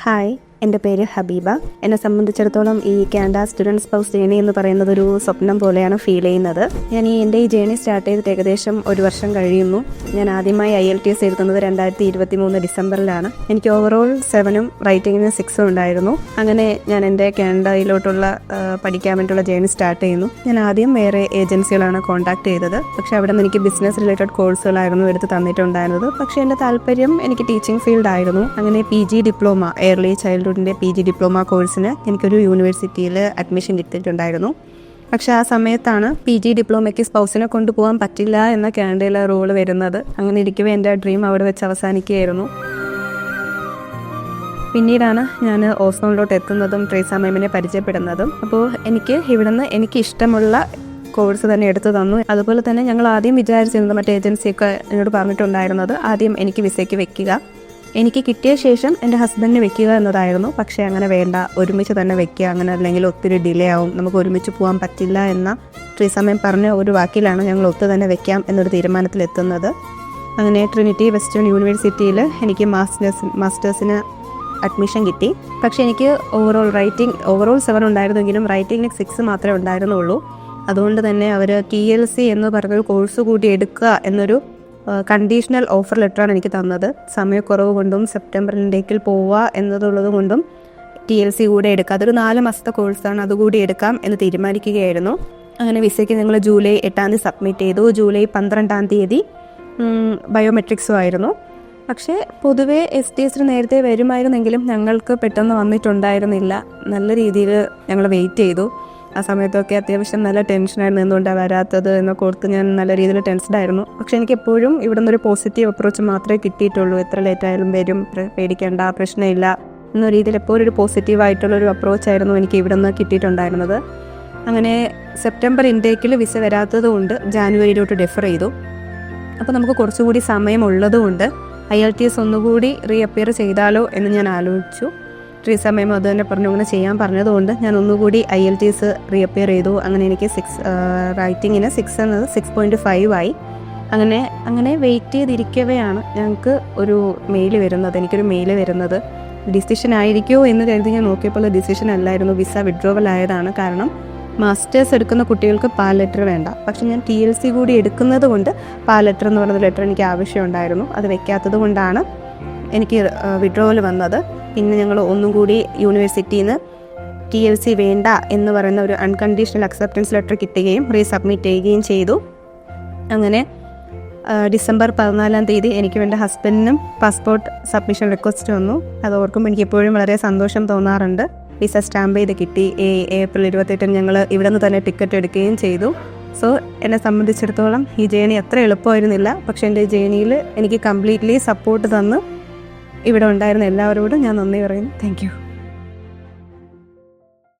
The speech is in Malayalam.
ഹായ്, എൻ്റെ പേര് ഹബീബ. എന്നെ സംബന്ധിച്ചിടത്തോളം ഈ കാനഡ സ്റ്റുഡൻറ്റ് സ്പൗസ് ജേണി എന്ന് പറയുന്നത് ഒരു സ്വപ്നം പോലെയാണ് ഫീൽ ചെയ്യുന്നത്. എൻ്റെ ഈ ജേണി സ്റ്റാർട്ട് ചെയ്തിട്ട് ഏകദേശം 1 വർഷം കഴിയുന്നു. ഞാൻ ആദ്യമായി IELTS എഴുതുന്നത് 2023 ഡിസംബറിലാണ്. എനിക്ക് ഓവറോൾ 7ഉം റൈറ്റിങ്ങിന് 6ഉം ഉണ്ടായിരുന്നു. അങ്ങനെ ഞാൻ എൻ്റെ കാനഡയിലോട്ടുള്ള പഠിക്കാൻ വേണ്ടിയുള്ള ജേണി സ്റ്റാർട്ട് ചെയ്യുന്നു. ഞാൻ ആദ്യം വേറെ ഏജൻസികളാണ് കോൺടാക്ട് ചെയ്തത്. പക്ഷേ അവിടെ നിന്ന് എനിക്ക് ബിസിനസ് റിലേറ്റഡ് കോഴ്സുകളായിരുന്നു എടുത്ത് തന്നിട്ടുണ്ടായിരുന്നത്. പക്ഷേ എൻ്റെ താല്പര്യം എനിക്ക് ടീച്ചിങ് ഫീൽഡ് ആയിരുന്നു. അങ്ങനെ PG ഡിപ്ലോമ എയർലി ചൈൽഡ്ഹുഡിൻ്റെ PG ഡിപ്ലോമ കോഴ്സിന് എനിക്കൊരു യൂണിവേഴ്സിറ്റിയിൽ അഡ്മിഷൻ കിട്ടിയിട്ടുണ്ടായിരുന്നു. പക്ഷെ ആ സമയത്താണ് PG ഡിപ്ലോമയ്ക്ക് സ്പൗസിനെ കൊണ്ടുപോകാൻ പറ്റില്ല എന്ന കാനഡയിലെ റൂൾ വരുന്നത്. അങ്ങനെ ഇരിക്കവേ എൻ്റെ ഡ്രീം അവിടെ വെച്ച് അവസാനിക്കുകയായിരുന്നു. പിന്നീടാണ് ഞാൻ ഓസ്ലോയിലോട്ട് എത്തുന്നതും ട്രേസ മേമിനെ പരിചയപ്പെടുന്നതും. അപ്പോൾ എനിക്ക് ഇഷ്ടമുള്ള കോഴ്സ് തന്നെ എടുത്തു തന്നു. അതുപോലെ തന്നെ ഞങ്ങൾ ആദ്യം വിചാരിച്ചിരുന്നത് മറ്റേ ഏജൻസിയൊക്കെ എന്നോട് പറഞ്ഞിട്ടുണ്ടായിരുന്നത് ആദ്യം എനിക്ക് വിസയ്ക്ക് വെക്കുക, എനിക്ക് കിട്ടിയ ശേഷം എൻ്റെ ഹസ്ബൻഡിന് വെക്കുക എന്നതായിരുന്നു. പക്ഷേ അങ്ങനെ വേണ്ട, ഒരുമിച്ച് തന്നെ വെക്കുക, അങ്ങനെ അല്ലെങ്കിൽ ഒത്തിരി ഡിലേ ആവും, നമുക്ക് ഒരുമിച്ച് പോകാൻ പറ്റില്ല എന്ന ട്രേസ മേം പറഞ്ഞ ഒരു വാക്കിലാണ് ഞങ്ങൾ ഒത്തു തന്നെ വെക്കാം എന്നൊരു തീരുമാനത്തിലെത്തുന്നത്. അങ്ങനെ ട്രിനിറ്റി വെസ്റ്റേൺ യൂണിവേഴ്സിറ്റിയിൽ എനിക്ക് മാസ്റ്റേഴ്സിന് അഡ്മിഷൻ കിട്ടി. പക്ഷേ എനിക്ക് ഓവറോൾ 7 ഉണ്ടായിരുന്നെങ്കിലും റൈറ്റിങ്ങിന് 6 മാത്രമേ ഉണ്ടായിരുന്നുള്ളൂ. അതുകൊണ്ട് തന്നെ അവർ TLC എന്ന് പറഞ്ഞൊരു കോഴ്സ് കൂടി എടുക്കുക എന്നൊരു കണ്ടീഷണൽ ഓഫർ ലെറ്ററാണ് എനിക്ക് തന്നത്. സമയക്കുറവ് കൊണ്ടും സെപ്റ്റംബർ ഇൻടേക്കിൽ പോവുക എന്നതുള്ളത് കൊണ്ടും TLC കൂടെ എടുക്കുക, അതൊരു 4 മാസത്തെ കോഴ്സാണ്, അതുകൂടി എടുക്കാം എന്ന് തീരുമാനിക്കുകയായിരുന്നു. അങ്ങനെ വിസയ്ക്ക് ഞങ്ങൾ ജൂലൈ 8 സബ്മിറ്റ് ചെയ്തു. ജൂലൈ 12 ബയോമെട്രിക്സും ആയിരുന്നു. പക്ഷേ പൊതുവേ STS നേരത്തെ വരുമായിരുന്നെങ്കിലും ഞങ്ങൾക്ക് പെട്ടെന്ന് വന്നിട്ടുണ്ടായിരുന്നില്ല. നല്ല രീതിയിൽ ഞങ്ങൾ വെയിറ്റ് ചെയ്തു. ആ സമയത്തൊക്കെ അത്യാവശ്യം നല്ല ടെൻഷനായിരുന്നു, എന്തുകൊണ്ടാണ് വരാത്തത് എന്നൊക്കെ ഓർത്ത് ഞാൻ നല്ല രീതിയിൽ ടെൻസ്ഡായിരുന്നു. പക്ഷേ എനിക്ക് എപ്പോഴും ഇവിടെ നിന്നൊരു പോസിറ്റീവ് അപ്രോച്ച് മാത്രമേ കിട്ടിയിട്ടുള്ളൂ. എത്ര ലേറ്റായാലും വരും, പേടിക്കേണ്ട, പ്രശ്നമില്ല എന്ന രീതിയിൽ എപ്പോഴും ഒരു പോസിറ്റീവായിട്ടുള്ളൊരു അപ്രോച്ചായിരുന്നു എനിക്ക് ഇവിടെ നിന്ന് കിട്ടിയിട്ടുണ്ടായിരുന്നത്. അങ്ങനെ സെപ്റ്റംബർ ഇൻടേക്കിൽ വിസ വരാത്തത് കൊണ്ട് ജാനുവരിയിലോട്ട് ഡെഫർ ചെയ്തു. അപ്പോൾ നമുക്ക് കുറച്ചുകൂടി സമയമുള്ളതുകൊണ്ട് IELTS ഒന്നുകൂടി റീഅപ്പിയർ ചെയ്താലോ എന്ന് ഞാൻ ആലോചിച്ചു. ട്രേസ മേം അത് തന്നെ പറഞ്ഞു, അങ്ങനെ ചെയ്യാൻ പറഞ്ഞതുകൊണ്ട് ഞാൻ ഒന്നുകൂടി IELTS റീഅപ്പിയർ ചെയ്തു. അങ്ങനെ എനിക്ക് റൈറ്റിങ്ങിന് 6 എന്നത് 6.5 ആയി. അങ്ങനെ വെയിറ്റ് ചെയ്തിരിക്കവെയാണ് ഞങ്ങൾക്ക് എനിക്കൊരു മെയിൽ വരുന്നത്. ഡിസിഷൻ ആയിരിക്കുമോ എന്ന് കരുതി ഞാൻ നോക്കിയപ്പോൾ ഡിസിഷൻ അല്ലായിരുന്നു, വിസ വിഡ്രോവൽ ആയതാണ്. കാരണം മാസ്റ്റേഴ്സ് എടുക്കുന്ന കുട്ടികൾക്ക് പാൽ ലെറ്റർ വേണ്ട. പക്ഷെ ഞാൻ TLC കൂടി എടുക്കുന്നത് കൊണ്ട് പാൽ ലെറ്റർ എന്ന് പറയുന്ന ലെറ്റർ എനിക്ക് ആവശ്യമുണ്ടായിരുന്നു. അത് വെക്കാത്തത് കൊണ്ടാണ് എനിക്ക് വിഡ്രോവൽ വന്നത്. പിന്നെ ഞങ്ങൾ ഒന്നും കൂടി യൂണിവേഴ്സിറ്റിയിൽ നിന്ന് TLC വേണ്ട എന്ന് പറയുന്ന ഒരു അൺകണ്ടീഷണൽ അക്സെപ്റ്റൻസ് ലെറ്റർ കിട്ടുകയും റീസബ്മിറ്റ് ചെയ്യുകയും ചെയ്തു. അങ്ങനെ ഡിസംബർ 14 എനിക്ക് എൻ്റെ ഹസ്ബൻഡിനും പാസ്പോർട്ട് സബ്മിഷൻ റിക്വസ്റ്റ് വന്നു. അത് ഓർക്കുമ്പോൾ എനിക്ക് എപ്പോഴും വളരെ സന്തോഷം തോന്നാറുണ്ട്. വിസ സ്റ്റാമ്പ് ചെയ്ത് കിട്ടി. ഏപ്രിൽ 28 ഞങ്ങൾ ഇവിടെ നിന്ന് തന്നെ ടിക്കറ്റ് എടുക്കുകയും ചെയ്തു. സോ എന്നെ സംബന്ധിച്ചിടത്തോളം ഈ ജേണി അത്ര എളുപ്പമായിരുന്നില്ല. പക്ഷേ എൻ്റെ ജേണിയിൽ എനിക്ക് കംപ്ലീറ്റ്ലി സപ്പോർട്ട് തന്ന് ഇവിടെ ഉണ്ടായിരുന്ന എല്ലാവരോടും ഞാൻ നന്ദി പറയുന്നു. Thank you.